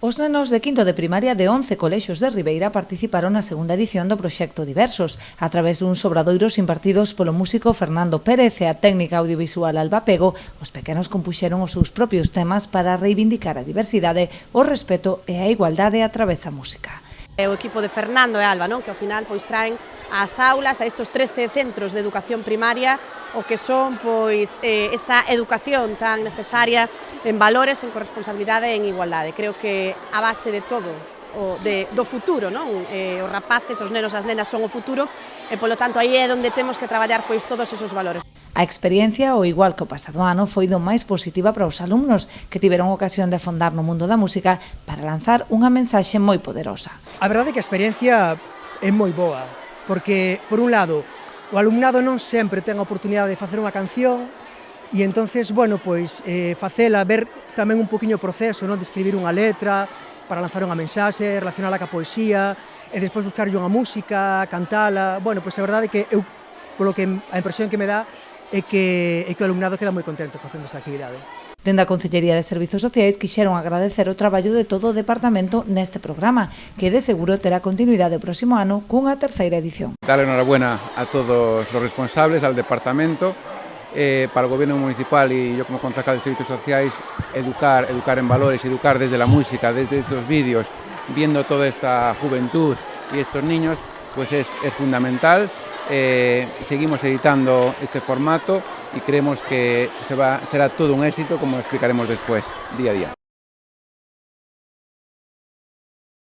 Os nenos de quinto de primaria de 11 colexios de Ribeira participaron na segunda edición do proxecto Diversos, a través duns obradoiros impartidos polo músico Fernando Pérez e a técnica audiovisual Alba Pego. Os pequenos compuxeron os seus propios temas para reivindicar a diversidade, o respeto e a igualdade a través da música. É o equipo de Fernando e Alba, non? Que ao final traen ás aulas, a estes 13 centros de educación primaria, o que son esa educación tan necesaria en valores, en corresponsabilidade e en igualdade. Creo que a base de todo do futuro, non? Os rapaces, os nenos, as nenas son o futuro e, polo tanto, aí é onde temos que traballar todos esos valores. A experiencia, ao igual que o pasado ano, foi do máis positiva para os alumnos, que tiveron ocasión de afondar no mundo da música para lanzar unha mensaxe moi poderosa. A verdade é que a experiencia é moi boa, porque, por un lado, o alumnado non sempre ten a oportunidade de facer unha canción e entonces, bueno, pois, facela, ver tamén un poquinho o proceso, non? De escribir unha letra para lanzar unha mensaxe, relacionala ca poesía e despois buscarlle unha música, cantala. Bueno, pois a verdade é que eu, polo que a impresión que me dá é que o alumnado queda moi contento facendo esa actividade. Dende a Concellería de Servizos Sociais quixeron agradecer o traballo de todo o departamento neste programa, que de seguro terá continuidade o próximo ano cunha terceira edición. Darle enhorabuena a todos los responsables, al departamento, para el gobierno municipal y yo como concejal de Servicios Sociais, educar en valores, educar desde la música, desde estos vídeos, viendo toda esta juventud y estos niños, pues es fundamental. Seguimos editando este formato y creemos que será todo un éxito, como explicaremos después, día a día.